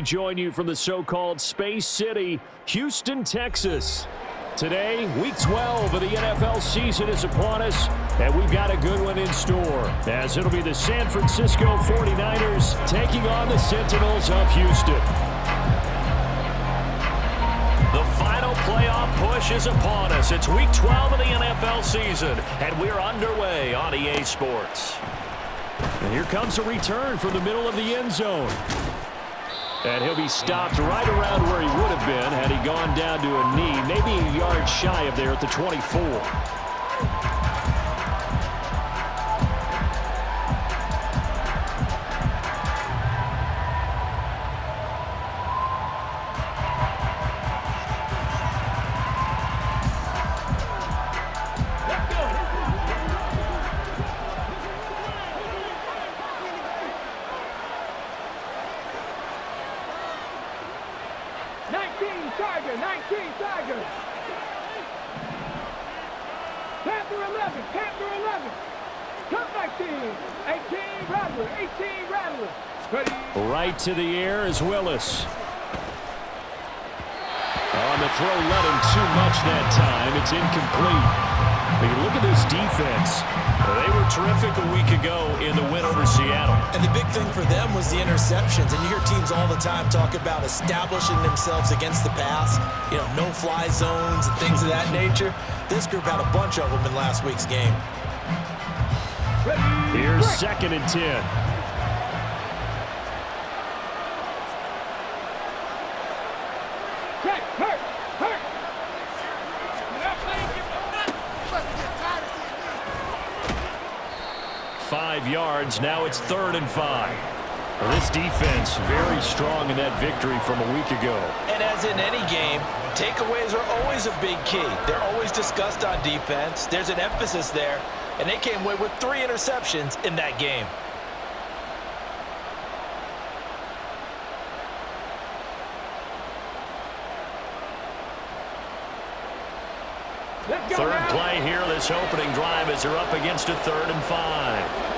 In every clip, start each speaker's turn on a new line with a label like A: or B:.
A: we join you from the so-called Space City, Houston, Texas. Today, Week 12 of the NFL season is upon us, and we've got a good one in store, as it'll be the San Francisco 49ers taking on the Sentinels of Houston. The final playoff push is upon us. It's Week 12 of the NFL season, and we're underway on EA Sports. And here comes a return from the middle of the end zone. And he'll be stopped right around where he would have been had he gone down to a knee, maybe a yard shy of there at the 24. Right to the air is Willis. On the throw, let him too much that time. It's incomplete. But you look at this defense. They were terrific a week ago in the win over Seattle.
B: And the big thing for them was the interceptions. And you hear teams all the time talk about establishing themselves against the pass. You know, no-fly zones and things of that nature. This group had a bunch of them in last week's game.
A: Here's 2nd and 10. Yards. Now it's 3rd and 5. Well, this defense very strong in that victory from a week ago.
B: And as in any game, takeaways are always a big key. They're always discussed on defense. There's an emphasis there, and they came away with 3 interceptions in that game.
A: Third play here, this opening drive as they're up against a 3rd and 5.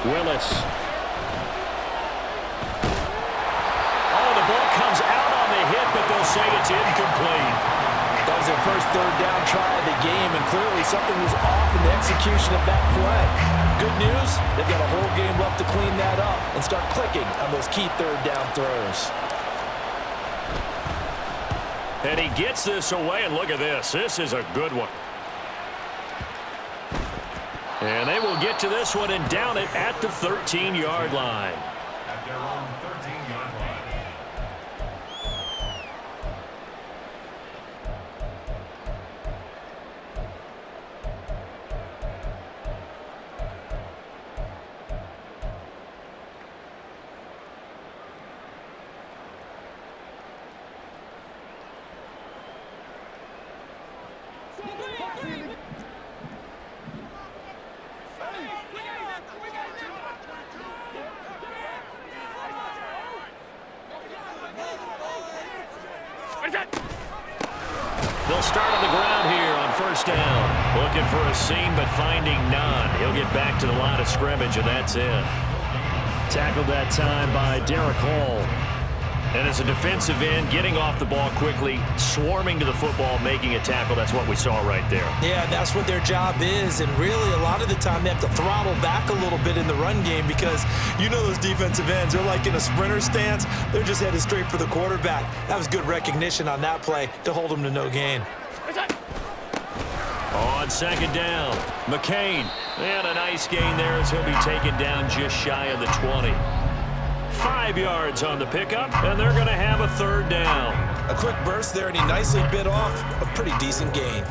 A: Willis. Oh, the ball comes out on the hit, but they'll say it's incomplete.
B: That was their first 3rd down try of the game, and clearly something was off in the execution of that play. Good news, they've got a whole game left to clean that up and start clicking on those key 3rd down throws.
A: And he gets this away, and look at this. This is a good one. And they will get to this one and down it at the 13-yard line.
C: At their own 13-yard line.
A: They'll start on the ground here on 1st down. Looking for a seam, but finding none. He'll get back to the line of scrimmage, and that's it. Tackled that time by Derek Hall. And as a defensive end, getting off the ball quickly, swarming to the football, making a tackle. That's what we saw right there.
B: Yeah, that's what their job is. And really, a lot of the time, they have to throttle back a little bit in the run game because you know those defensive ends, they're like in a sprinter stance. They're just headed straight for the quarterback. That was good recognition on that play to hold them to no gain.
A: On 2nd down, McCain. And a nice gain there as he'll be taken down just shy of the 20. 5 yards on the pickup, and they're going to have a 3rd down.
B: A quick burst there, and he nicely bit off a pretty decent gain.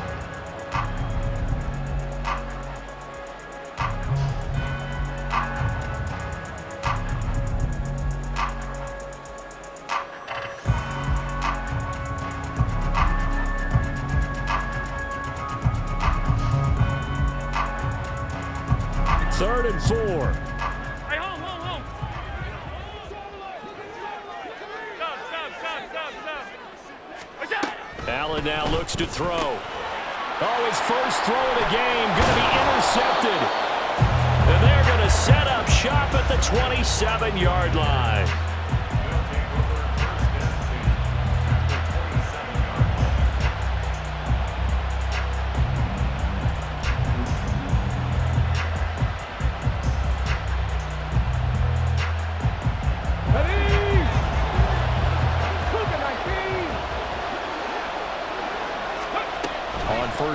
A: Third and 4. Allen now looks to throw. Oh, his first throw of the game going to be intercepted. And they're going to set up shop at the 27-yard line.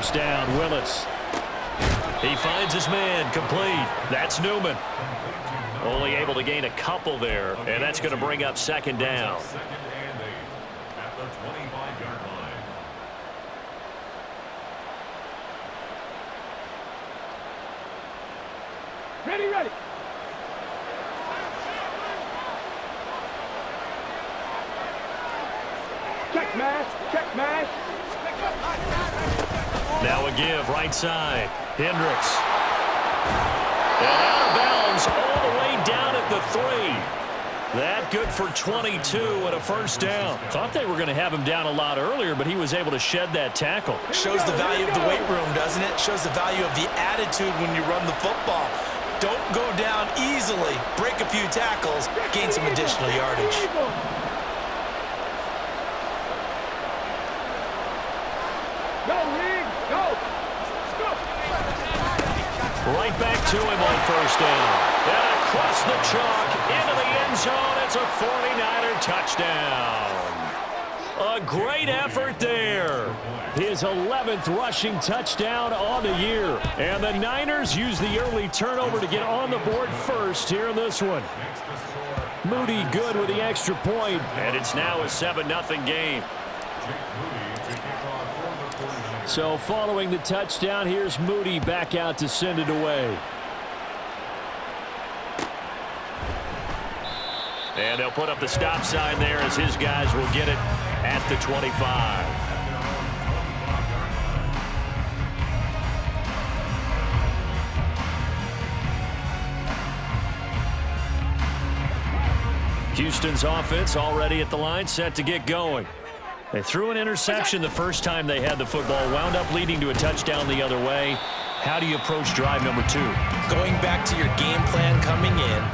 A: first down. Willis. He finds his man, complete. That's Newman. Only able to gain a couple there, and that's going to bring up second down.
C: Second and 8 at the 25-yard line.
D: Ready. Check mash.
A: Now a give, right side. Hendricks. And out of bounds all the way down at the 3. That good for 22 and a first down. Thought they were going to have him down a lot earlier, but he was able to shed that tackle.
B: Shows the value of the weight room, doesn't it? Shows the value of the attitude when you run the football. Don't go down easily. Break a few tackles. Gain some additional yardage.
A: Right back to him on first down. And across the chalk into the end zone. It's a 49er touchdown. A great effort there. His 11th rushing touchdown on the year. And the Niners use the early turnover to get on the board first here in this one. Moody good with the extra point. And it's now a 7-0 game. So following the touchdown, here's Moody back out to send it away. And they'll put up the stop sign there as his guys will get it at the 25. Houston's offense already at the line, set to get going. They threw an interception the first time they had the football, wound up leading to a touchdown the other way. How do you approach drive number 2?
B: Going back to your game plan coming in,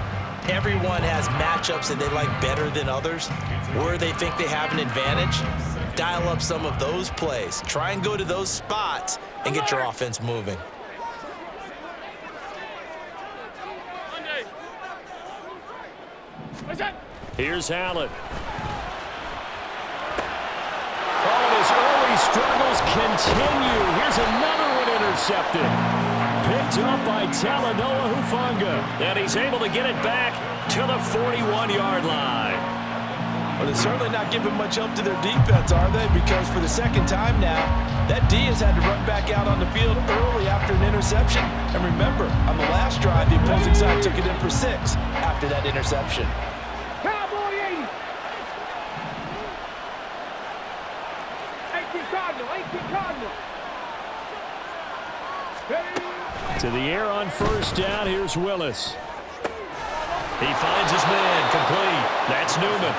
B: everyone has matchups that they like better than others. Where they think they have an advantage, dial up some of those plays. Try and go to those spots and get your offense moving.
A: Here's Allen. His early struggles continue. Here's another one intercepted. Picked up by Talanoa Hufanga. And he's able to get it back to the 41-yard line.
B: Well, they're certainly not giving much help to their defense, are they? Because for the second time now, that D has had to run back out on the field early after an interception. And remember, on the last drive, the opposing side took it in for 6 after that interception.
A: To the air on first down. Here's Willis. He finds his man, complete. That's Newman.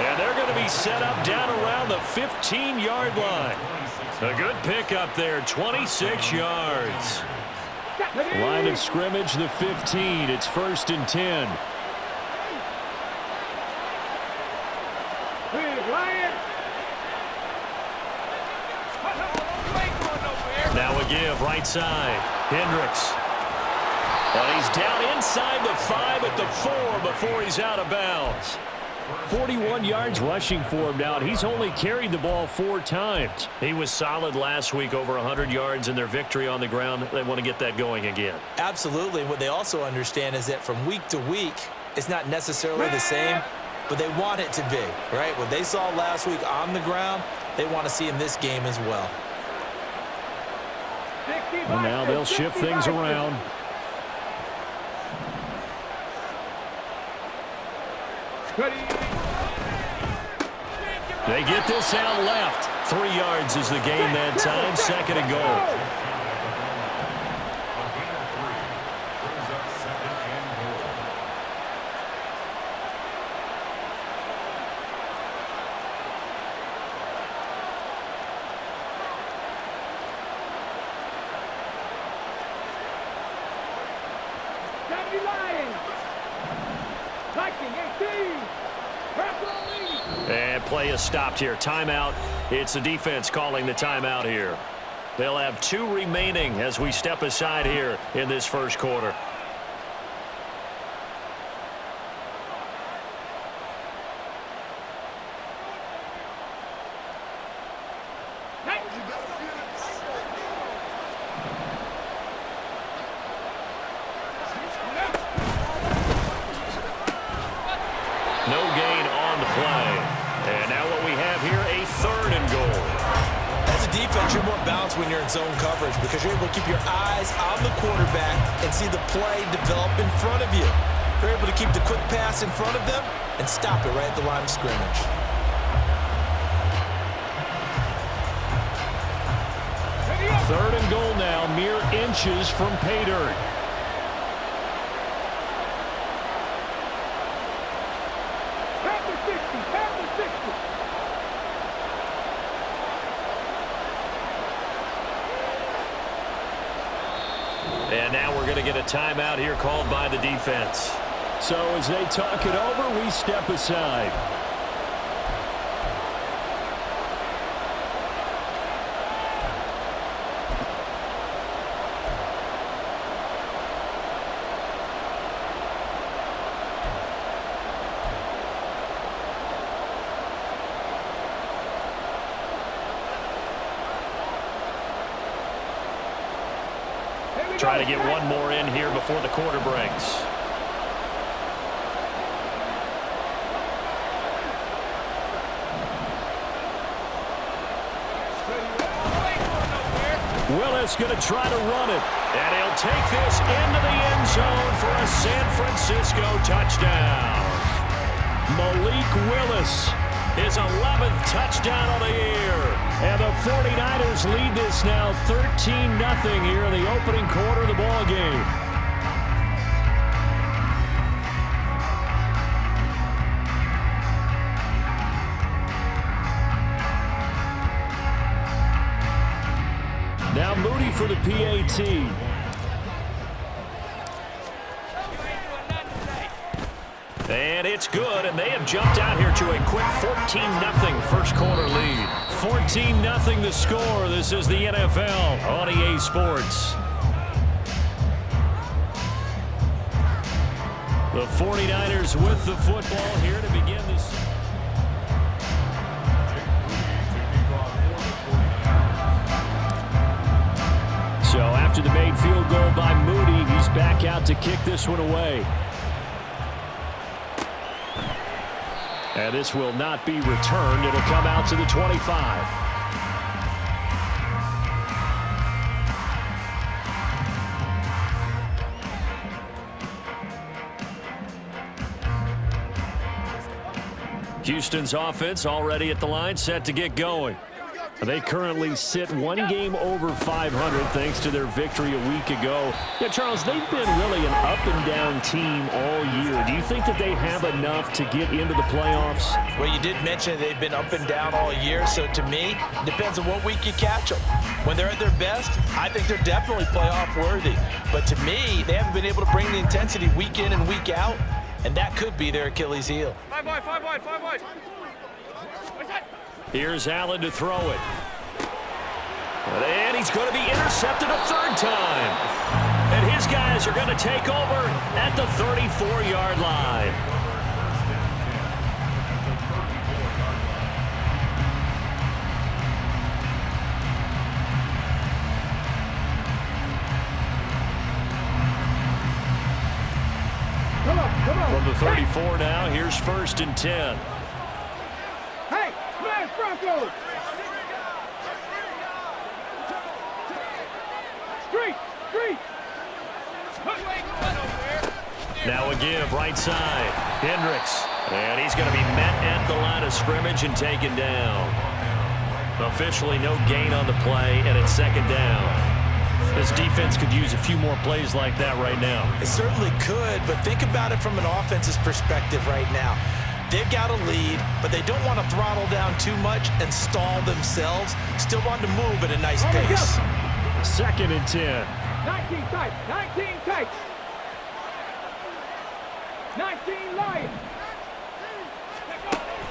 A: And they're going to be set up down around the 15-yard line. A good pickup there, 26 yards. Line of scrimmage, the 15. It's 1st and 10. Now a give, right side. Hendricks. And he's down inside the 5 at the 4 before he's out of bounds. 41 yards rushing for him now, and he's only carried the ball 4 times. He was solid last week, over 100 yards in their victory on the ground. They want to get that going again.
B: Absolutely. What they also understand is that from week to week, it's not necessarily the same, but they want it to be, right? What they saw last week on the ground, they want to see in this game as well.
A: And now they'll shift things around. They get this out left. 3 yards is the gain that time. 2nd and goal. And play is stopped here. Timeout. It's the defense calling the timeout here. They'll have 2 remaining as we step aside here in this first quarter. No gain on the play. And now what we have here, a 3rd and goal.
B: As a defense, you're more balanced when you're in zone coverage because you're able to keep your eyes on the quarterback and see the play develop in front of you. You're able to keep the quick pass in front of them and stop it right at the line of scrimmage.
A: Third and goal now, mere inches from pay dirt.
D: Pass the 60, pass the 60.
A: And now we're going to get a timeout here called by the defense. So as they talk it over, we step aside. Try to get one more in here before the quarter breaks. Willis going to try to run it. And he'll take this into the end zone for a San Francisco touchdown. Malik Willis, his 11th touchdown of the year. And the 49ers lead this now 13-0 here in the opening quarter of the ball game. Now Moody for the PAT. And it's good, and they have jumped out here to a quick 14-0 first quarter lead. 14-0 the score. This is the NFL on EA Sports. The 49ers with the football here to begin this. So after the made field goal by Moody, he's back out to kick this one away. And this will not be returned. It'll come out to the 25. Houston's offense already at the line, set to get going. They currently sit one game over 500 thanks to their victory a week ago. Yeah, Charles, they've been really an up-and-down team all year. Do you think that they have enough to get into the playoffs?
B: Well, you did mention they've been up and down all year, so to me, it depends on what week you catch them. When they're at their best, I think they're definitely playoff worthy. But to me, they haven't been able to bring the intensity week in and week out, and that could be their Achilles heel.
D: 5 wide, 5 wide, 5 wide.
A: Here's Allen to throw it. And he's going to be intercepted a 3rd time. And his guys are going to take over at the 34-yard line.
D: Come on.
A: From the 34 now, here's 1st and 10.
D: Hey, smash Broncos! Street!
A: Now a give, right side. Hendricks. And he's going to be met at the line of scrimmage and taken down. Officially no gain on the play, and it's 2nd down. This defense could use a few more plays like that right now.
B: It certainly could, but think about it from an offense's perspective right now. They've got a lead, but they don't want to throttle down too much and stall themselves. Still want to move at a nice pace.
A: 2nd and 10.
D: 19 tight, 19 tight. 19 Lions.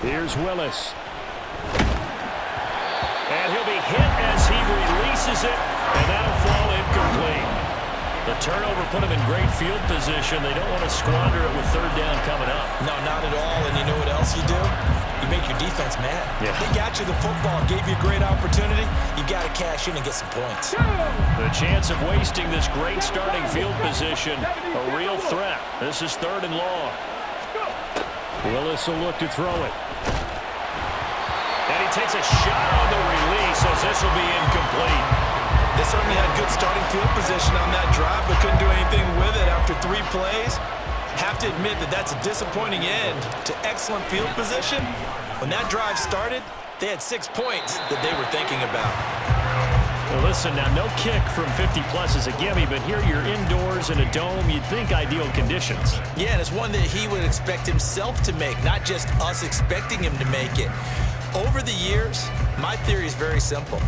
A: Here's Willis. And he'll be hit as he releases it, and that'll fall incomplete. The turnover put him in great field position. They don't want to squander it with 3rd down coming up.
B: No, not at all. And you know what else you do? You make your defense mad.
A: Yeah.
B: They got you the football, gave you a great opportunity. You got to cash in and get some points.
A: The chance of wasting this great starting field position, a real threat. This is 3rd and long. Willis will look to throw it. And he takes a shot on the release as this will be incomplete.
B: They certainly had good starting field position on that drive, but couldn't do anything with it after 3 plays. Have to admit that that's a disappointing end to excellent field position. When that drive started, they had 6 points that they were thinking about.
A: Well, listen, now no kick from 50-plus is a gimme, but here you're indoors in a dome. You'd think ideal conditions.
B: Yeah, and it's one that he would expect himself to make, not just us expecting him to make it. Over the years, my theory is very simple.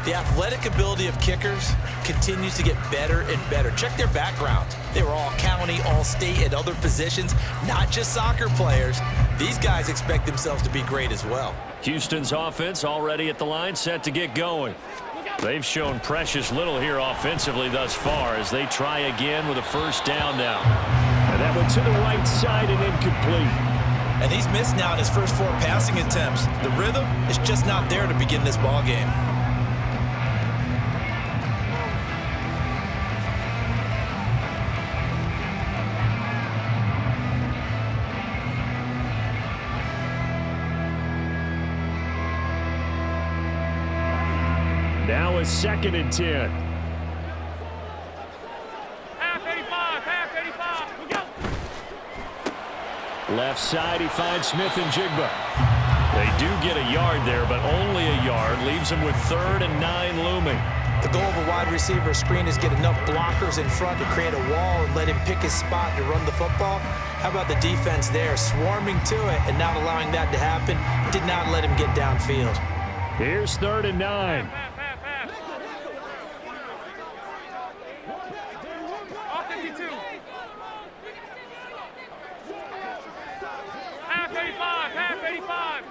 B: The athletic ability of kickers continues to get better and better. Check their backgrounds. They were all county, all state at other positions, not just soccer players. These guys expect themselves to be great as well.
A: Houston's offense already at the line, set to get going. They've shown precious little here offensively thus far as they try again with a first down now. And that went to the right side and incomplete.
B: And he's missed now in his first 4 passing attempts. The rhythm is just not there to begin this ball game.
A: Now a 2nd and 10.
D: Half 85, half 85. We go.
A: Left side, he finds Smith and Jigba. They do get a yard there, but only a yard. Leaves them with 3rd and 9 looming.
B: The goal of a wide receiver screen is get enough blockers in front to create a wall and let him pick his spot to run the football. How about the defense there, swarming to it and not allowing that to happen? Did not let him get downfield.
A: Here's 3rd and 9.
D: Off 52. Half 85, half 85.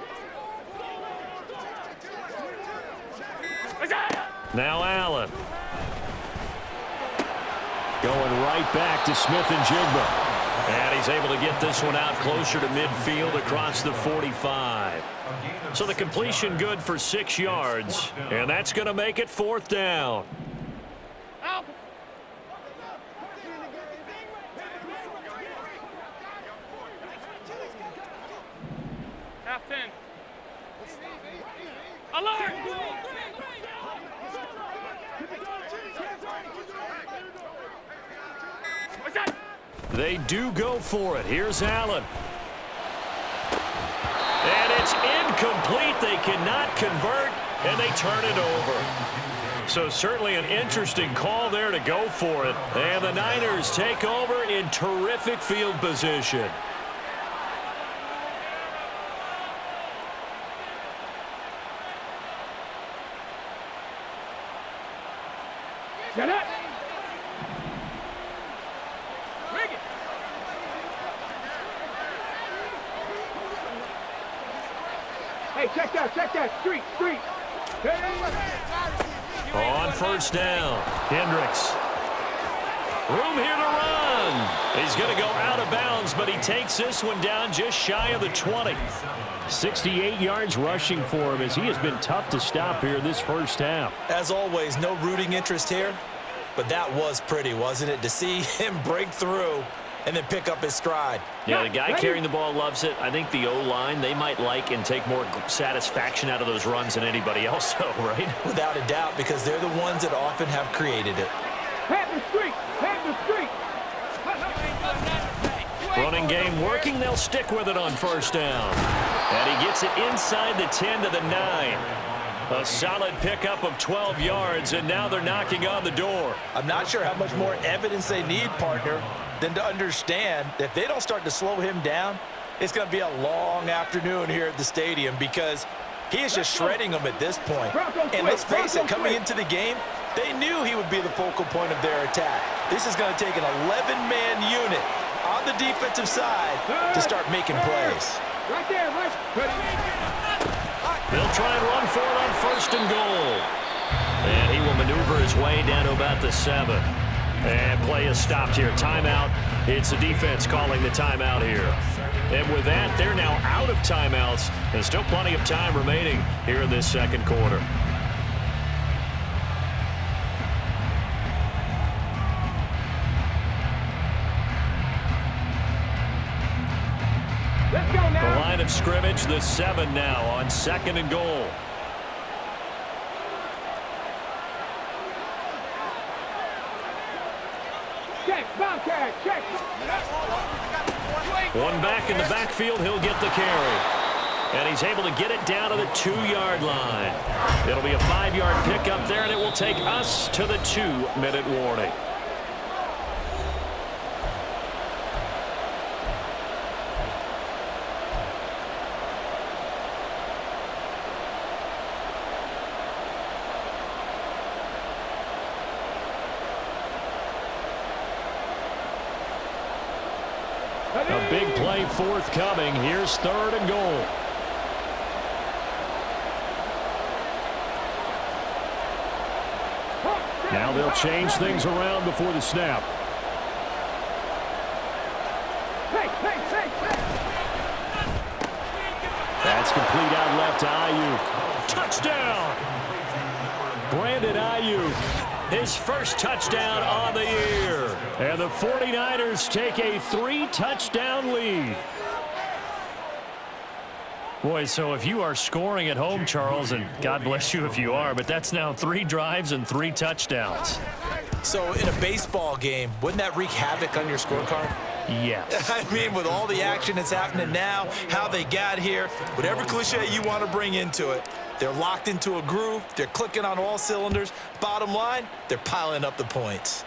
A: Now Allen. Going right back to Smith and Jigba. And he's able to get this one out closer to midfield across the 45. So the completion good for 6 yards. And that's going to make it 4th down.
D: Half 10. Alert!
A: They do go for it. Here's Allen. And it's incomplete. They cannot convert, and they turn it over. So certainly an interesting call there to go for it. And the Niners take over in terrific field position.
D: Get it! Rig it! Hey, check that, street!
A: On first down, Hendricks. Room here to run. He's going to go out of bounds, but he takes this one down just shy of the 20. 68 yards rushing for him as he has been tough to stop here this first half.
B: As always, no rooting interest here, but that was pretty, wasn't it? To see him break through and then pick up his stride.
A: Yeah, the guy carrying the ball loves it. I think the O-line, they might like and take more satisfaction out of those runs than anybody else, though, right?
B: Without a doubt, because they're the ones that often have created it.
D: Hit the street!
A: Running game working. They'll stick with it on first down. And he gets it inside the 10 to the 9. A solid pickup of 12 yards, and now they're knocking on the door.
B: I'm not sure how much more evidence they need, partner, than to understand that if they don't start to slow him down, it's going to be a long afternoon here at the stadium because he is just shredding them at this point. And let's face it, coming into the game, they knew he would be the focal point of their attack. This is going to take an 11-man unit on the defensive side to start making plays.
D: Right there, right.
A: They'll try and run for it on first and goal. And he will maneuver his way down to about the 7. And play is stopped here. Timeout. It's the defense calling the timeout here. And with that, they're now out of timeouts. There's still plenty of time remaining here in this second quarter.
D: Let's go,
A: line of scrimmage, the 7 now on 2nd and goal.
D: Check, Bobcat, check.
A: One back in the backfield, he'll get the carry. And he's able to get it down to the 2-yard line. It'll be a 5-yard pickup there, and it will take us to the 2-minute warning. A big play forthcoming. Here's 3rd and goal. Now they'll change things around before the snap. That's complete out left to Ayuk. Touchdown! Brandon Ayuk, his first touchdown on the year. And the 49ers take a 3-touchdown lead. Boy, so if you are scoring at home, Charles, and God bless you if you are, but that's now 3 drives and 3 touchdowns.
B: So in a baseball game, wouldn't that wreak havoc on your scorecard?
A: Yes.
B: I mean, with all the action that's happening now, how they got here, whatever cliche you want to bring into it, they're locked into a groove, they're clicking on all cylinders. Bottom line, they're piling up the points.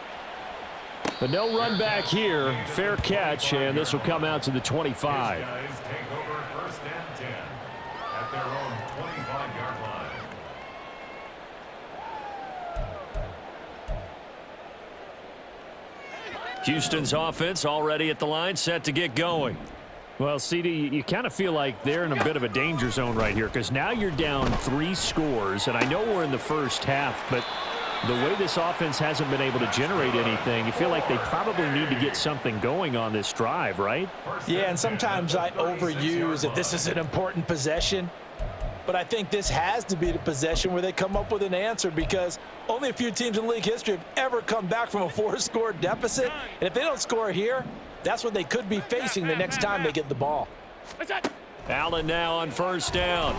A: But no run back here. Fair catch, and this will come out to the 25.
C: These guys take over 1st and 10 at their own 25-yard line.
A: Houston's offense already at the line, set to get going. Well, CD, you kind of feel like they're in a bit of a danger zone right here because now you're down 3 scores, and I know we're in the first half, but the way this offense hasn't been able to generate anything, you feel like they probably need to get something going on this drive, right?
B: Yeah, and sometimes I overuse that this is an important possession. But I think this has to be the possession where they come up with an answer because only a few teams in league history have ever come back from a 4-score deficit. And if they don't score here, that's what they could be facing the next time they get the ball.
A: Allen now on 1st down.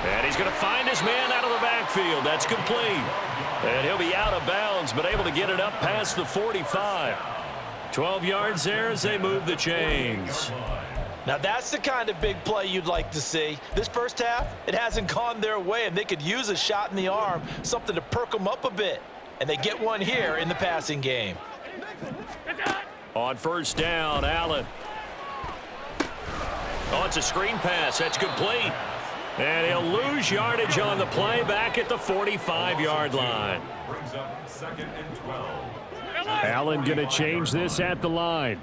A: And he's going to find his man out of the backfield. That's complete. And he'll be out of bounds, but able to get it up past the 45. 12 yards there as they move the chains.
B: Now that's the kind of big play you'd like to see. This first half, it hasn't gone their way, and they could use a shot in the arm, something to perk them up a bit. And they get one here in the passing game.
A: On 1st down, Allen. Oh, it's a screen pass. That's complete. And he'll lose yardage on the play back at the 45-yard line.
C: Brings up 2nd and 12.
A: Allen going to change this at the line.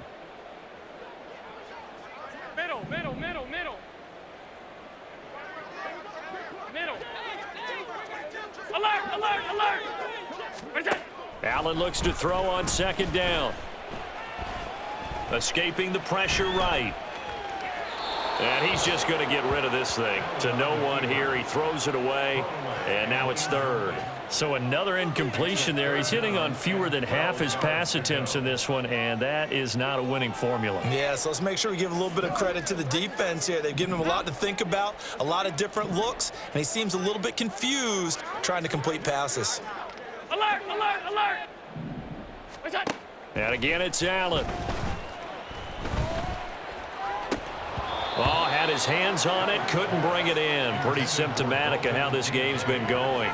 D: Middle. Alert.
A: Allen looks to throw on 2nd down. Escaping the pressure right. And he's just going to get rid of this thing. To no one here. He throws it away. And now it's 3rd. So another incompletion there. He's hitting on fewer than half his pass attempts in this one, and that is not a winning formula.
B: Yeah, so let's make sure we give a little bit of credit to the defense here. They've given him a lot to think about, a lot of different looks, and he seems a little bit confused trying to complete passes.
D: Alert.
A: And again, it's Allen. Oh, had his hands on it, couldn't bring it in. Pretty symptomatic of how this game's been going.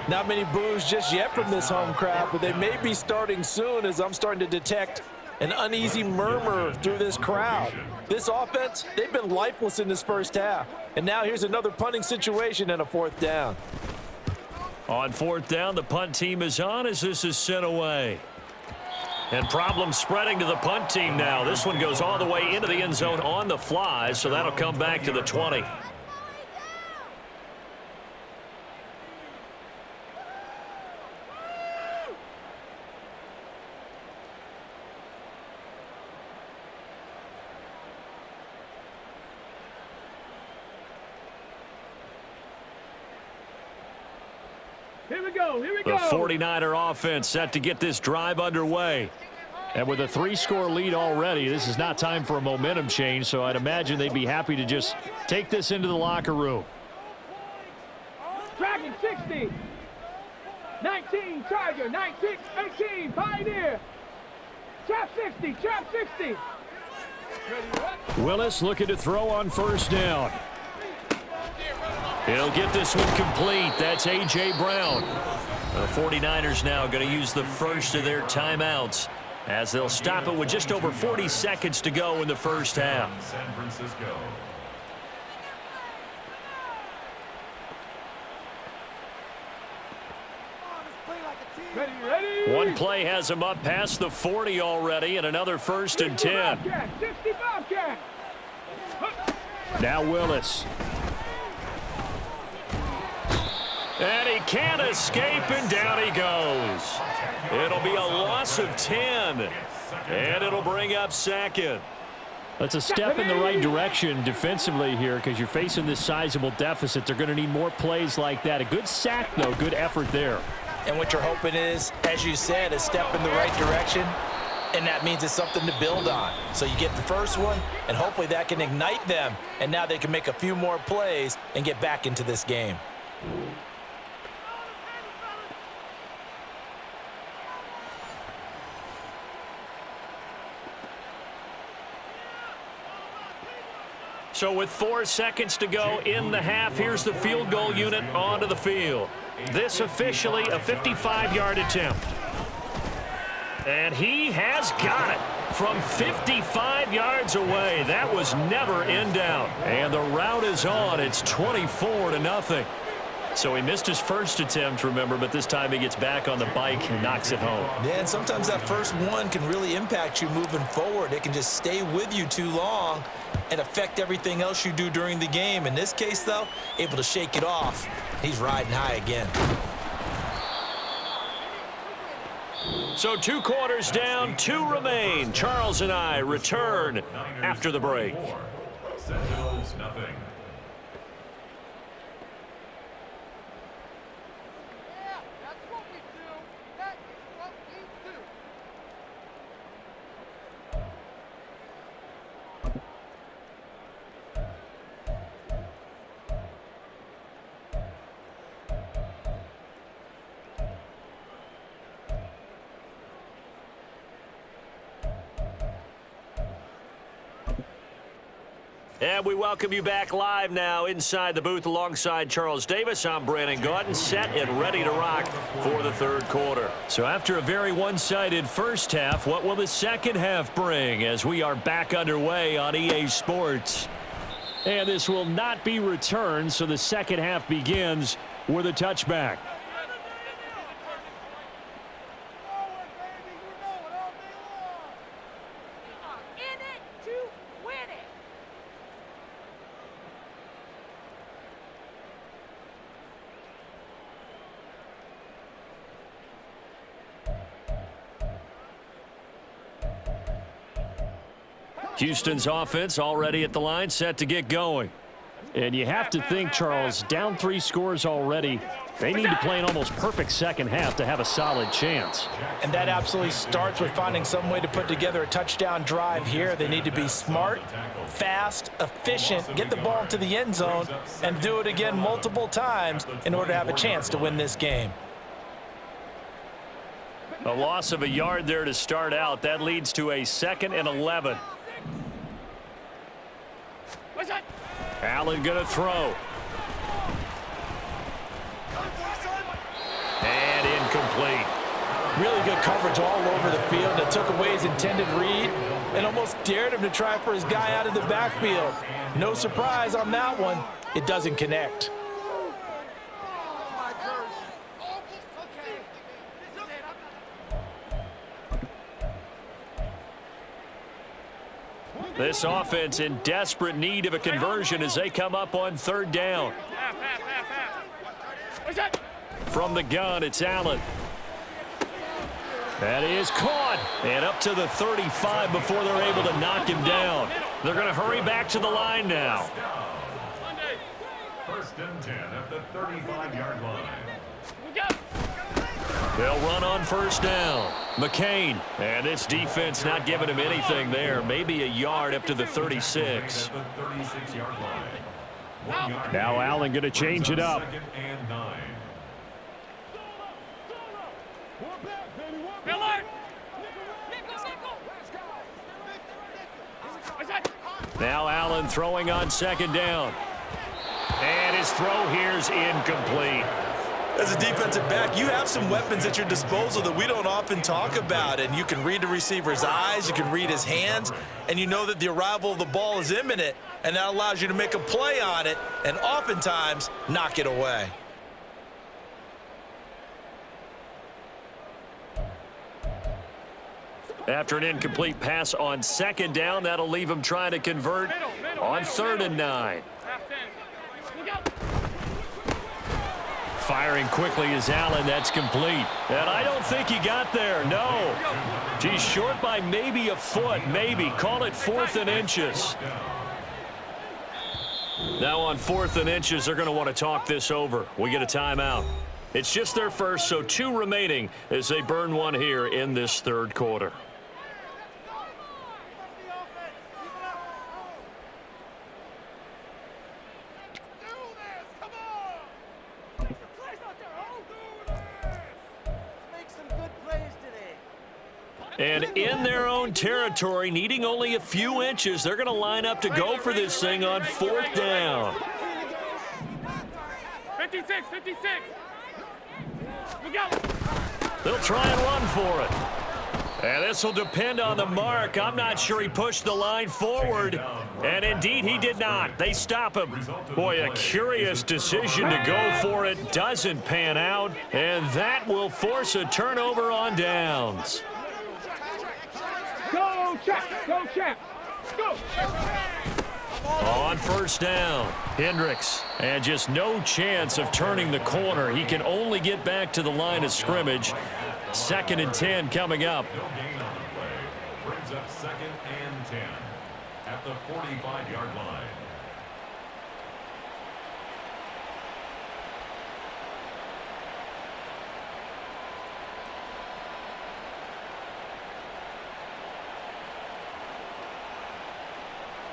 B: Not many boos just yet from this home crowd, but they may be starting soon as I'm starting to detect an uneasy murmur through this crowd. This offense, they've been lifeless in this first half. And now here's another punting situation and a 4th down.
A: On 4th down, the punt team is on as this is sent away. And problems spreading to the punt team now. This one goes all the way into the end zone on the fly, so that'll come back to the 20.
D: Here we go.
A: The 49er offense set to get this drive underway. And with a 3-score lead already, this is not time for a momentum change, so I'd imagine they'd be happy to just take this into the locker room.
D: Dragon 60. 19, Charger. 19, 18, Pioneer. Trap 60, Trap 60.
A: Willis looking to throw on first down. He'll get this one complete. That's A.J. Brown. The 49ers now going to use the first of their timeouts as they'll stop it with just over 40 seconds to go in the first half.
C: San Francisco.
D: Ready.
A: One play has him up past the 40 already, and another 1st and 10.
D: 60 Bobcat.
A: Now Willis. And he can't escape, and down he goes. It'll be a loss of 10, and it'll bring up 2nd. That's a step in the right direction defensively here because you're facing this sizable deficit. They're going to need more plays like that. A good sack, though. Good effort there.
B: And what you're hoping is, as you said, a step in the right direction, and that means it's something to build on. So you get the first one, and hopefully that can ignite them, and now they can make a few more plays and get back into this game.
A: So with 4 seconds to go in the half, here's the field goal unit onto the field. This officially a 55-yard attempt. And he has got it from 55 yards away. That was never in doubt. And the route is on. It's 24-0. So he missed his first attempt, remember, but this time he gets back on the bike and knocks it home.
B: Yeah, and sometimes that first one can really impact you moving forward. It can just stay with you too long and affect everything else you do during the game. In this case, though, able to shake it off. He's riding high again.
A: So 2 quarters down, 2 remain. Charles and I return after the break.
C: Sentinels, nothing.
A: And we welcome you back live now inside the booth alongside Charles Davis. I'm Brandon Gaudin, set and ready to rock for the 3rd quarter. So after a very one-sided first half, what will the second half bring as we are back underway on EA Sports? And this will not be returned, so the second half begins with a touchback. Houston's offense already at the line, set to get going. And you have to think, Charles, down 3 scores already. They need to play an almost perfect second half to have a solid chance.
B: And that absolutely starts with finding some way to put together a touchdown drive here. They need to be smart, fast, efficient, get the ball to the end zone, and do it again multiple times in order to have a chance to win this game.
A: A loss of a yard there to start out. That leads to a 2nd and 11. Allen going to throw. And incomplete.
B: Really good coverage all over the field. That took away his intended read and almost dared him to try for his guy out of the backfield. No surprise on that one. It doesn't connect.
A: This offense in desperate need of a conversion as they come up on 3rd down. From the gun, it's Allen. That is caught. And up to the 35 before they're able to knock him down. They're going to hurry back to the line now.
C: 1st and 10 at the 35-yard line.
A: They'll run on first down. McCain. And this defense not giving him anything there. Maybe a yard up to the 36.
E: Now Allen going to change it up.
A: Now Allen throwing on second down. And his throw here's incomplete.
B: As a defensive back, you have some weapons at your disposal that we don't often talk about. And you can read the receiver's eyes, you can read his hands, and you know that the arrival of the ball is imminent. And that allows you to make a play on it and oftentimes knock it away.
A: After an incomplete pass on second down, that'll leave him trying to convert on 3rd and 9. Firing quickly is Allen. That's complete. And I don't think he got there. No. He's short by maybe a foot. Maybe. Call it 4th and inches. Now on 4th and inches, they're going to want to talk this over. We get a timeout. It's just their first, so 2 remaining as they burn one here in this 3rd quarter. And in their own territory, needing only a few inches, they're going to line up to go for this thing on 4th down.
D: 56, 56.
A: They'll try and run for it. And this will depend on the mark. I'm not sure he pushed the line forward. And indeed, he did not. They stop him. Boy, a curious decision to go for it. Doesn't pan out. And that will force a turnover on downs.
D: Go, Champ! Go, Champ! Go!
A: On first down, Hendricks. And just no chance of turning the corner. He can only get back to the line of scrimmage. 2nd and 10 coming up.
C: No gain on the play. Brings up 2nd and 10 at the 45-yard line.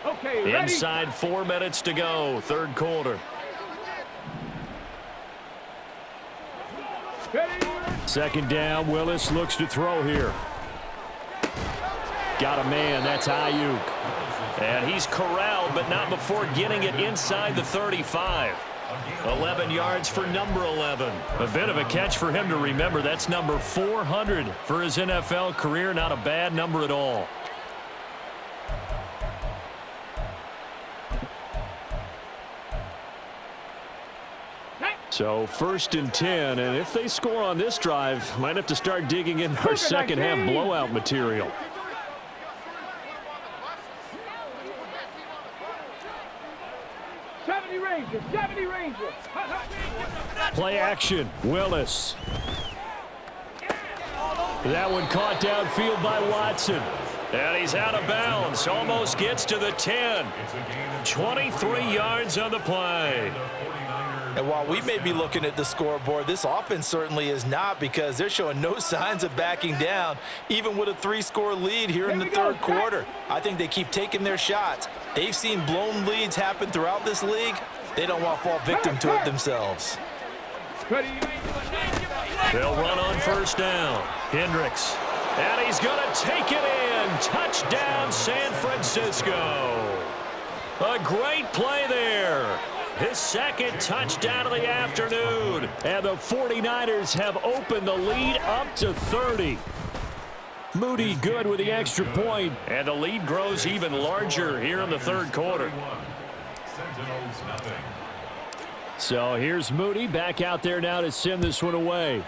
D: Okay, ready?
A: Inside 4 minutes to go, 3rd quarter.
D: Ready?
E: 2nd down. Willis looks to throw here. Got a man. That's Ayuk.
A: And he's corralled, but not before getting it inside the 35. 11 yards for number 11. A bit of a catch for him to remember. That's number 400 for his NFL career. Not a bad number at all.
E: So 1st and 10, and if they score on this drive, might have to start digging in our second half blowout material.
D: '70 Rangers.
E: Play action, Willis. That one caught downfield by Watson.
A: And he's out of bounds. Almost gets to the 10. 23 yards on the play.
B: And while we may be looking at the scoreboard, this offense certainly is not, because they're showing no signs of backing down, even with a 3-score lead here in the 3rd quarter. I think they keep taking their shots. They've seen blown leads happen throughout this league. They don't want to fall victim to it themselves.
A: They'll run on first down. Hendricks. And he's going to take it in. Touchdown, San Francisco. A great play there. His 2nd touchdown of the afternoon.
E: And the 49ers have opened the lead up to 30. Moody good with the extra point.
A: And the lead grows even larger here in the 3rd quarter.
C: Sentinels nothing.
E: So here's Moody back out there now to send this one away.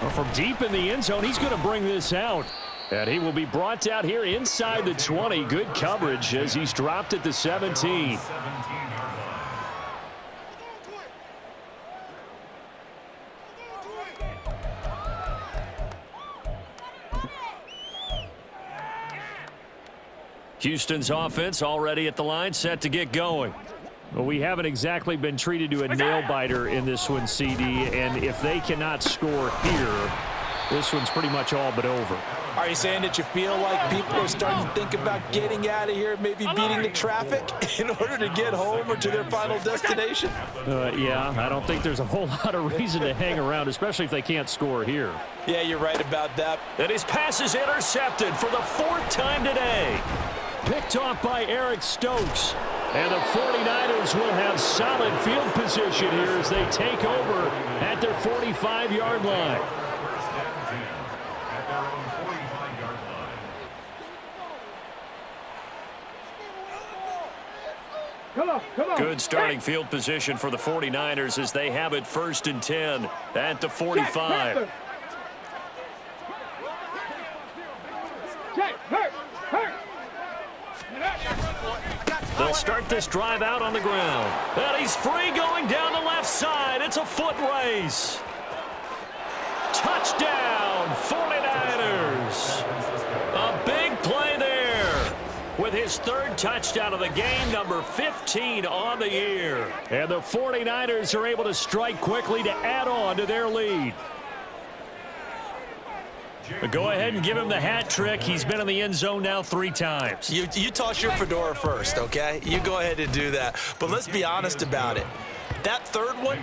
E: Well, from deep in the end zone, he's going to bring this out. And he will be brought out here inside the 20. Good coverage as he's dropped at the 17.
A: Houston's offense already at the line, set to get going.
E: Well, we haven't exactly been treated to a nail-biter in this one, CD, and if they cannot score here, this one's pretty much all but over.
B: Are you saying that you feel like people are starting to think about getting out of here, maybe beating the traffic in order to get home or to their final destination?
E: Yeah, I don't think there's a whole lot of reason to hang around, especially if they can't score here.
B: Yeah, you're right about that.
A: And his pass is intercepted for the 4th time today.
E: Picked off by Eric Stokes. And the 49ers will have solid field position here as they take over at their 45-yard line.
C: At their own 45-yard line.
D: Come on.
A: Good starting field position for the 49ers as they have it 1st and 10 at the 45.
D: Check, hurt.
A: They'll start this drive out on the ground. And he's free going down the left side. It's a foot race. Touchdown, 49ers. A big play there with his 3rd touchdown of the game, number 15 on the year.
E: And the 49ers are able to strike quickly to add on to their lead.
A: But go ahead and give him the hat trick. He's been in the end zone now 3 times.
B: You toss your fedora first, okay? You go ahead and do that. But let's be honest about it. That 3rd one,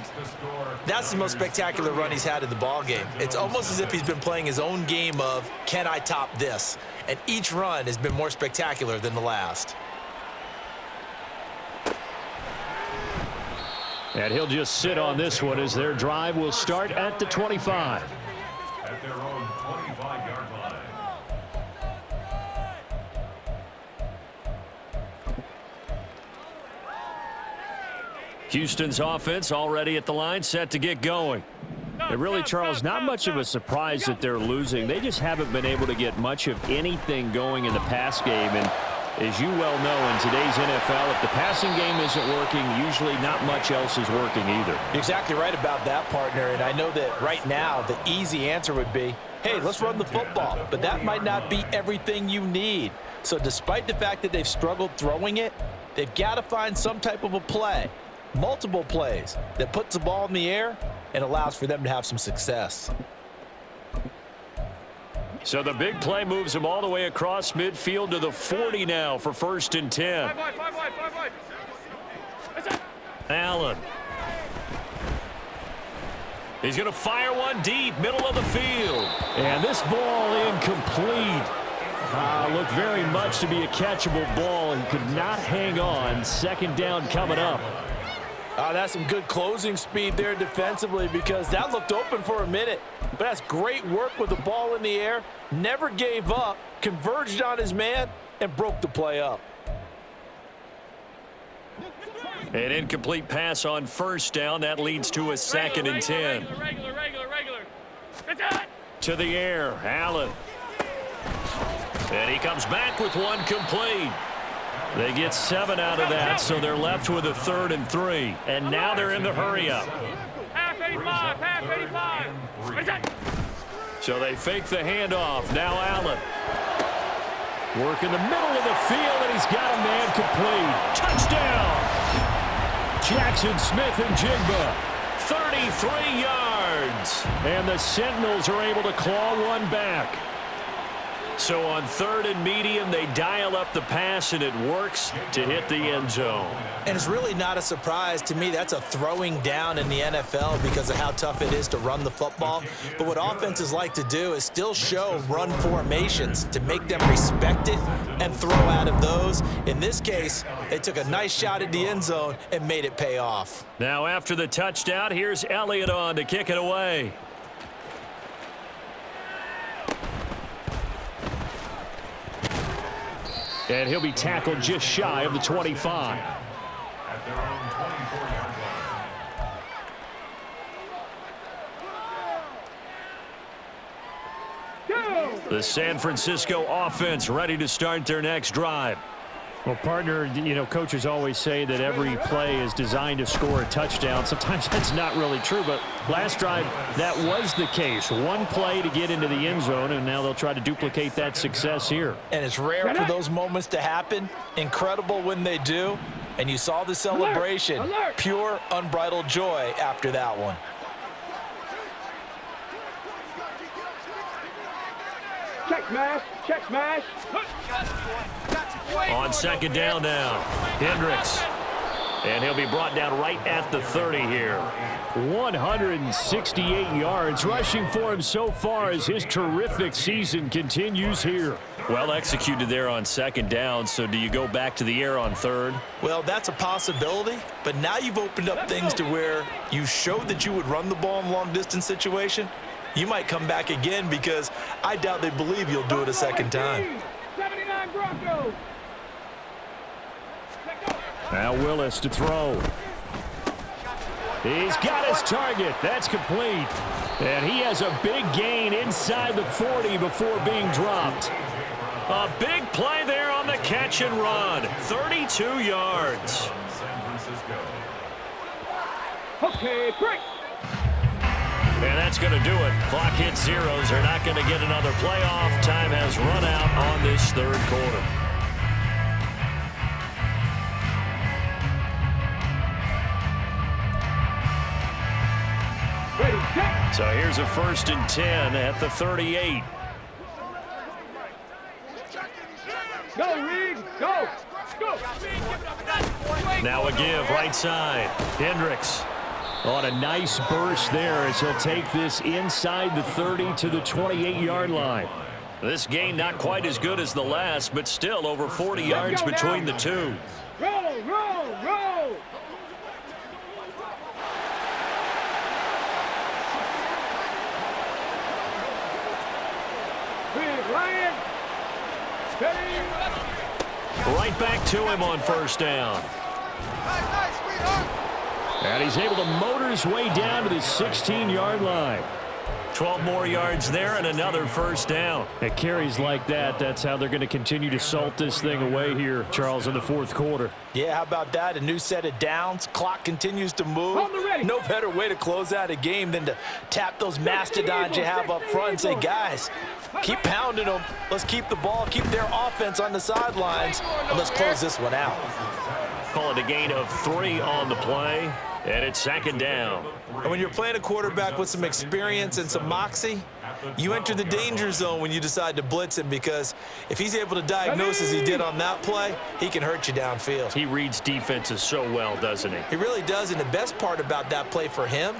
B: that's the most spectacular run he's had in the ball game. It's almost as if he's been playing his own game of, can I top this? And each run has been more spectacular than the last.
E: And he'll just sit on this one as their drive will start at the 25.
C: At their own 25-yard line.
A: Houston's offense already at the line, set to get going.
E: And really, Charles, not much of a surprise that they're losing. They just haven't been able to get much of anything going in the pass game. And as you well know, in today's NFL, if the passing game isn't working, usually not much else is working either.
B: You're exactly right about that, partner. And I know that right now the easy answer would be, hey, let's run the football. But that might not be everything you need. So despite the fact that they've struggled throwing it, they've got to find some type of a play, multiple plays, that puts the ball in the air and allows for them to have some success.
A: So the big play moves him all the way across midfield to the 40 now for 1st and 10.
D: Five wide.
A: Allen. He's going to fire one deep, middle of the field.
E: And this ball incomplete. Looked very much to be a catchable ball and could not hang on. 2nd down coming up.
B: That's some good closing speed there defensively because that looked open for a minute. But that's great work with the ball in the air. Never gave up, converged on his man, and broke the play up.
A: An incomplete pass on 1st down. That leads to a 2nd and 10.
D: Regular.
A: To the air, Allen. And he comes back with one complete. They get 7 out of that, so they're left with a 3rd and 3. And now they're in the hurry-up.
D: Half 85.
A: So they fake the handoff. Now Allen. Work in the middle of the field, and he's got a man complete. Touchdown! Jackson Smith and Jigba. 33 yards. And the Sentinels are able to claw one back. So on 3rd and medium, they dial up the pass, and it works to hit the end zone.
B: And it's really not a surprise to me. That's a throwing down in the NFL because of how tough it is to run the football. But what offenses like to do is still show run formations to make them respect it and throw out of those. In this case, they took a nice shot at the end zone and made it pay off.
A: Now after the touchdown, here's Elliott on to kick it away.
E: And he'll be tackled just shy of the 25.
C: At their own 24-yard line.
A: The San Francisco offense ready to start their next drive.
E: Well, partner, you know, coaches always say that every play is designed to score a touchdown. Sometimes that's not really true, but last drive, that was the case. One play to get into the end zone, and now they'll try to duplicate that success here.
B: And it's rare for those moments to happen. Incredible when they do. And you saw the celebration.
D: Alert!
B: Pure, unbridled joy after that one.
D: Check smash. Check smash.
A: On second down now, Hendricks. And he'll be brought down right at the 30 here.
E: 168 yards rushing for him so far as his terrific season continues here.
A: Well executed there on second down, so do you go back to the air on third?
B: Well, that's a possibility, but now you've opened up things to where you showed that you would run the ball in long-distance situation. You might come back again because I doubt they believe you'll do it a second time.
D: 79 Broncos.
E: Now Willis to throw. He's got his target. That's complete. And he has a big gain inside the 40 before being dropped.
A: A big play there on the catch and run. 32 yards.
D: Okay, break.
A: And that's going to do it. Clock hits zeros. They're not going to get another playoff. Time has run out on this third quarter.
D: Ready, set.
A: So here's a 1st and 10 at the 38.
D: Go, Reed. Go. Go.
A: Now a give right side. Hendricks.
E: On a nice burst there as he'll take this inside the 30 to the 28-yard line.
A: This gain not quite as good as the last, but still over 40 yards between the two.
D: Roll, roll, roll. Big Lion. Steady.
A: Right back to him on first down.
E: And he's able to motor his way down to the 16-yard line.
A: 12 more yards there and another first down.
E: At carries like that, that's how they're going to continue to salt this thing away here, Charles, in the fourth quarter.
B: Yeah, how about that? A new set of downs. Clock continues to move. No better way to close out a game than to tap those mastodons you have up front and say, guys, keep pounding them. Let's keep the ball, keep their offense on the sidelines, and let's close this one out.
A: Call it a gain of 3 on the play, and it's second down.
B: And when you're playing a quarterback with some experience and some moxie, you enter the danger zone when you decide to blitz him, because if he's able to diagnose as he did on that play, he can hurt you downfield.
A: He reads defenses so well, doesn't he?
B: He really does, and the best part about that play for him,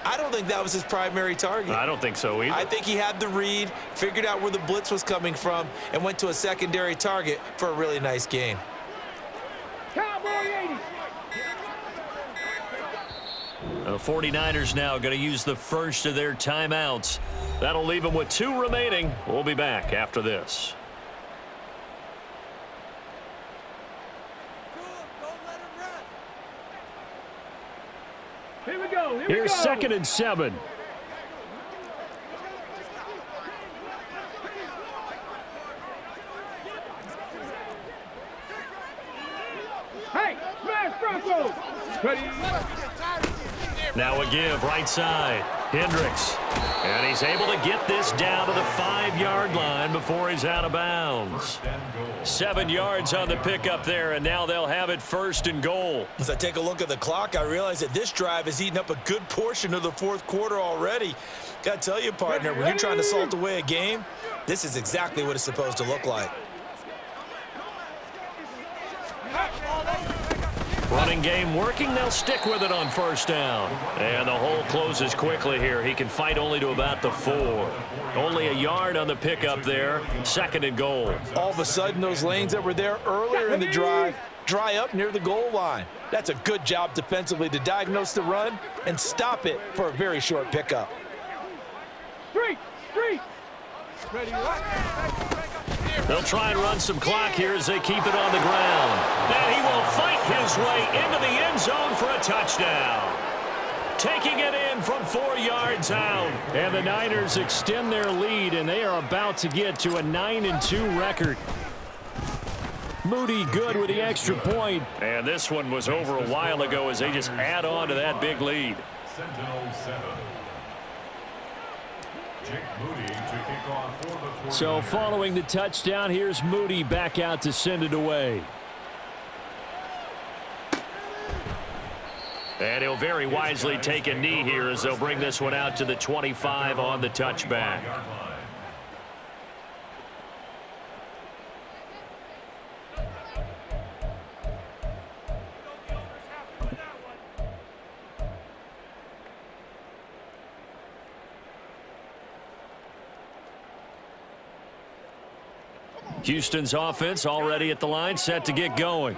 B: I don't think that was his primary target.
A: I don't think so either.
B: I think he had the read, figured out where the blitz was coming from, and went to a secondary target for a really nice gain.
D: Cowboy 80.
A: The 49ers now going to use the first of their timeouts. That'll leave them with 2 remaining. We'll be back after this.
D: Here we go. Here
E: Here's
D: we go.
E: 2nd and 7.
D: Hey, smash Broncos. Ready.
A: Now a give right side. Hendricks. And he's able to get this down to the 5-yard line before he's out of bounds. 7 yards on the pickup there, and now they'll have it 1st and goal.
B: As I take a look at the clock, I realize that this drive has eaten up a good portion of the fourth quarter already. Got to tell you, partner, when you're trying to salt away a game, this is exactly what it's supposed to look like.
A: Running game working. They'll stick with it on first down. And the hole closes quickly here. He can fight only to about the 4. Only a yard on the pickup there. 2nd and goal.
B: All of a sudden, those lanes that were there earlier in the drive dry up near the goal line. That's a good job defensively to diagnose the run and stop it for a very short pickup.
D: Street. Ready.
A: They'll try and run some clock here as they keep it on the ground. And he will fight his way into the end zone for a touchdown. Taking it in from 4 yards out.
E: And the Niners extend their lead, and they are about to get to a 9-2 record. Moody good with the extra point.
A: And this one was over a while ago as they just add on to that big lead.
C: Sentinels 7. Jake Moody to kick off for the 49ers.
E: So following the touchdown, here's Moody back out to send it away.
A: And he'll very wisely take a knee here as they'll bring this one out to the 25 on the touchback. Houston's offense already at the line, set to get going.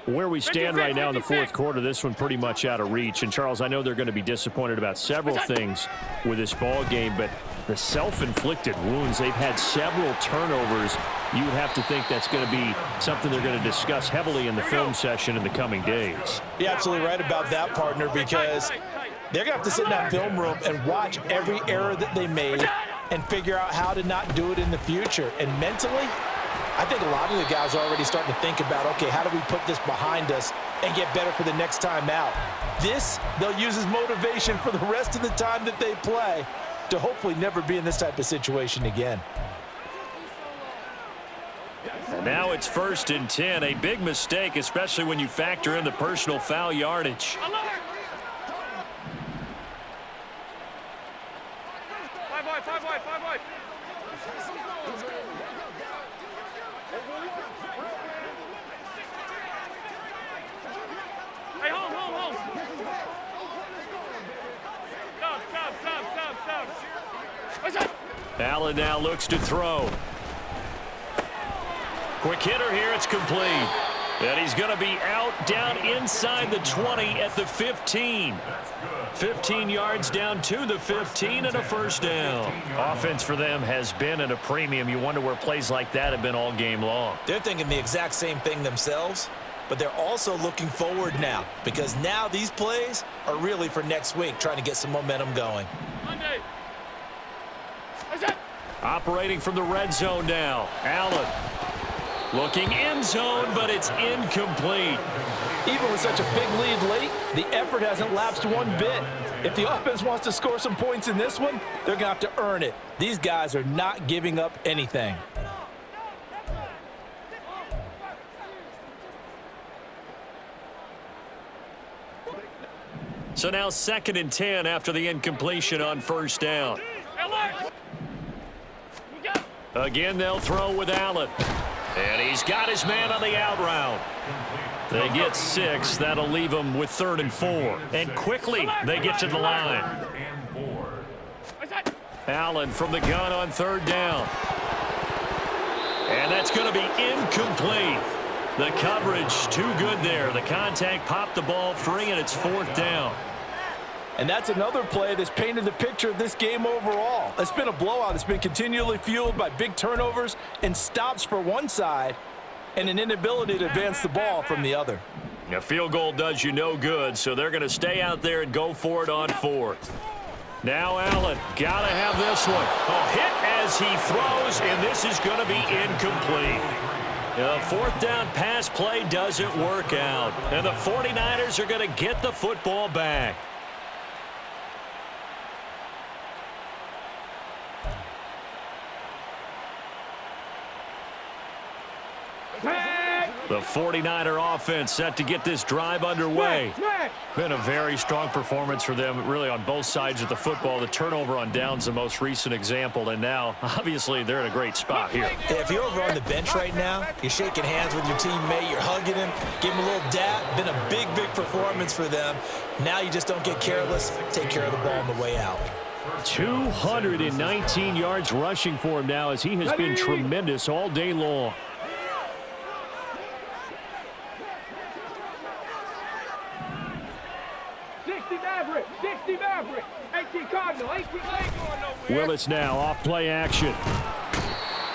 A: Where we stand right now in the fourth quarter, this one pretty much out of reach. And, Charles, I know they're going to be disappointed about several things with this ball game, but the self-inflicted wounds, they've had several turnovers. You would have to think that's going to be something they're going to discuss heavily in the film session in the coming days.
B: You're absolutely right about that, partner, because they're going to have to sit in that film room and watch every error that they made and figure out how to not do it in the future. And mentally, I think a lot of the guys are already starting to think about, okay, how do we put this behind us and get better for the next time out? This, they'll use as motivation for the rest of the time that they play to hopefully never be in this type of situation again.
A: And now it's 1st and 10, a big mistake, especially when you factor in the personal foul yardage.
D: Five wide. Hey, hold. Stop. What's up?
A: Allen now looks to throw. Quick hitter here, it's complete. And he's going to be out down inside the 20 at the 15. 15 yards down to the 15 and a first down. Offense for them has been at a premium. You wonder where plays like that have been all game long.
B: They're thinking the exact same thing themselves, but they're also looking forward now because now these plays are really for next week, trying to get some momentum going.
D: Monday.
A: Operating from the red zone now. Allen looking end zone, but it's incomplete.
B: Even with such a big lead late, the effort hasn't lapsed one bit. If the offense wants to score some points in this one, they're going to have to earn it. These guys are not giving up anything.
A: So now 2nd and 10 after the incompletion on first down. Again, they'll throw with Allen. And he's got his man on the out route. They get 6. That'll leave them with 3rd and 4. And quickly, they get to the line. Allen from the gun on 3rd down. And that's going to be incomplete. The coverage too good there. The contact popped the ball free, and it's 4th down.
B: And that's another play that's painted the picture of this game overall. It's been a blowout. It's been continually fueled by big turnovers and stops for one side and an inability to advance the ball from the other.
A: A field goal does you no good, so they're going to stay out there and go for it on 4th. Now Allen, got to have this one. A hit as he throws, and this is going to be incomplete. The 4th down pass play doesn't work out, and the 49ers are going to get the football back. The 49er offense set to get this drive underway. Been a very strong performance for them, really, on both sides of the football. The turnover on downs, the most recent example, and now, obviously, they're in a great spot here.
B: If you're over on the bench right now, you're shaking hands with your teammate, you're hugging him, give him a little dap. Been a big, big performance for them. Now you just don't get careless. Take care of the ball on the way out.
A: 219 yards rushing for him now as he has been tremendous all day long. Willis now off play action.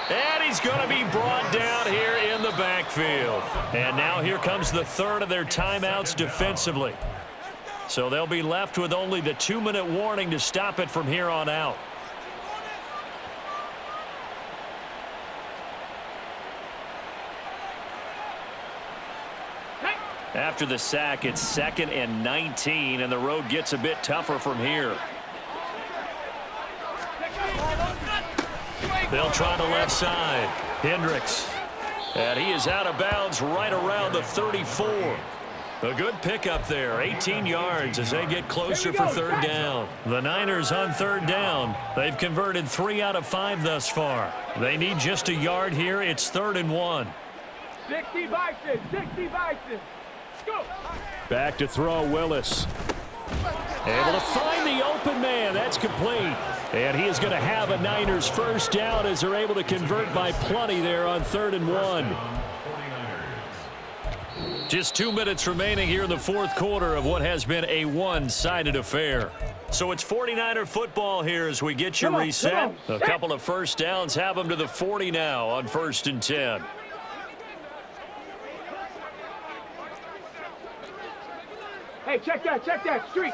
A: And he's going to be brought down here in the backfield. And now here comes the 3rd of their timeouts defensively. So they'll be left with only the 2-minute warning to stop it from here on out. After the sack, it's 2nd and 19, and the road gets a bit tougher from here. They'll try the left side. Hendricks. And he is out of bounds right around the 34. A good pickup there, 18 yards as they get closer for third down. The Niners on third down. They've converted 3 out of 5 thus far. They need just a yard here. It's 3rd and 1.
D: 60 Bison, 60 Bison. Go.
E: Back to throw, Willis. Able to find the open man. That's complete. And he is going to have a Niners first down as they're able to convert by plenty there on 3rd and 1. Just 2 minutes remaining here in the fourth quarter of what has been a one-sided affair. So it's 49er football here as we get you reset. A couple of first downs have them to the 40 now on 1st and 10.
D: Hey, check that. Street.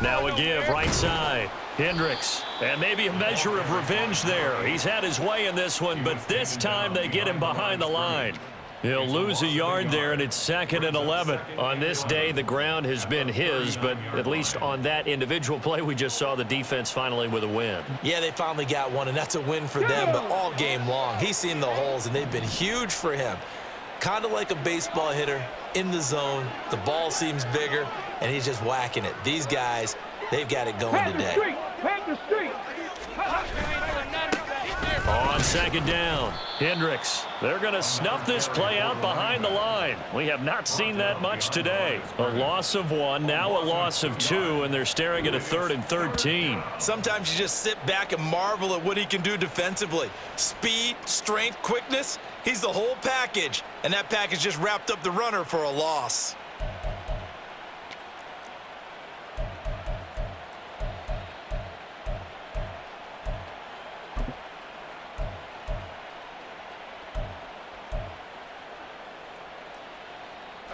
A: Now a give right side. Hendricks. And maybe a measure of revenge there. He's had his way in this one, but this time they get him behind the line. He'll lose a yard there, and it's 2nd and 11. On this day, the ground has been his, but at least on that individual play, we just saw the defense finally with a win.
B: Yeah, they finally got one, and that's a win for them, but all game long, he's seen the holes, and they've been huge for him. Kind of like a baseball hitter in the zone. The ball seems bigger, and he's just whacking it. These guys, they've got it going today.
D: Panther Street.
A: On 2nd down, Hendricks. They're going to snuff this play out behind the line. We have not seen that much today. A loss of 1, now a loss of 2, and they're staring at a 3rd and 13.
B: Sometimes you just sit back and marvel at what he can do defensively. Speed, strength, quickness, he's the whole package, and that package just wrapped up the runner for a loss.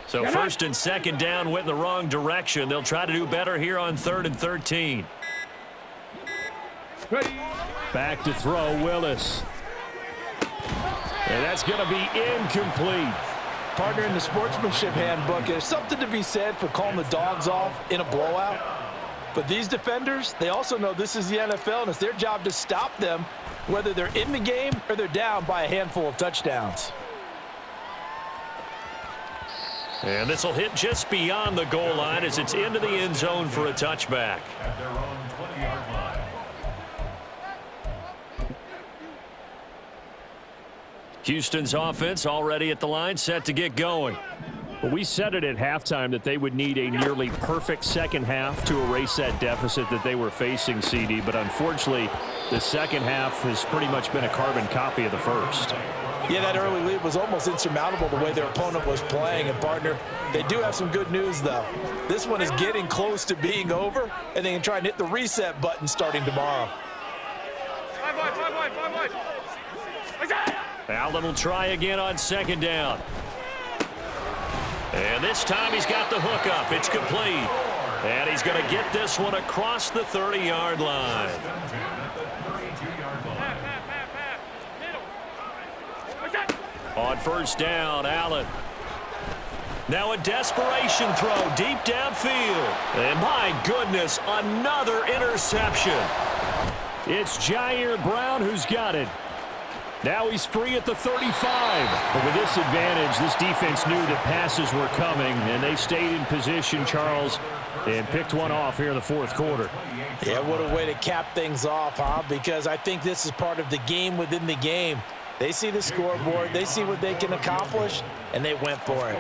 A: So 1st and 2nd down went in the wrong direction. They'll try to do better here on 3rd and 13.
E: Back to throw, Willis. And that's going to be incomplete.
F: Partner, in the sportsmanship handbook, there's something to be said for calling the dogs off in a blowout. But these defenders, they also know this is the NFL, and it's their job to stop them, whether they're in the game or they're down by a handful of touchdowns.
A: And this will hit just beyond the goal line as it's into the end zone for a touchback.
C: At their own 20-yard line.
A: Houston's offense already at the line, set to get going.
E: Well, we said it at halftime that they would need a nearly perfect second half to erase that deficit that they were facing, CD. But unfortunately, the second half has pretty much been a carbon copy of the first.
F: Yeah, that early lead was almost insurmountable the way their opponent was playing. And, partner, they do have some good news, though. This one is getting close to being over, and they can try and hit the reset button starting tomorrow.
D: Five wide.
A: Allen will try again on 2nd down. And this time he's got the hook up. It's complete. And he's going to get this one across the 30-yard line. On 1st down, Allen. Now a desperation throw deep downfield. And my goodness, another interception.
E: It's Jair Brown who's got it. Now he's free at the 35. But with this advantage, this defense knew that passes were coming, and they stayed in position, Charles, and picked one off here in the fourth quarter.
F: Yeah, what a way to cap things off, huh? Because I think this is part of the game within the game. They see the scoreboard, they see what they can accomplish, and they went for it.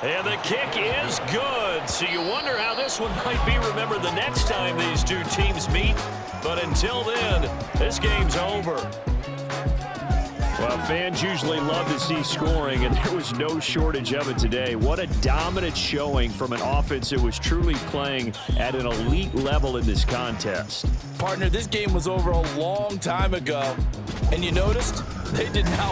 A: And the kick is good. So you wonder how this one might be remembered the next time these two teams meet. But until then, this game's over.
E: Well, fans usually love to see scoring, and there was no shortage of it today. What a dominant showing from an offense that was truly playing at an elite level in this contest.
F: Partner, this game was over a long time ago, and you noticed they did not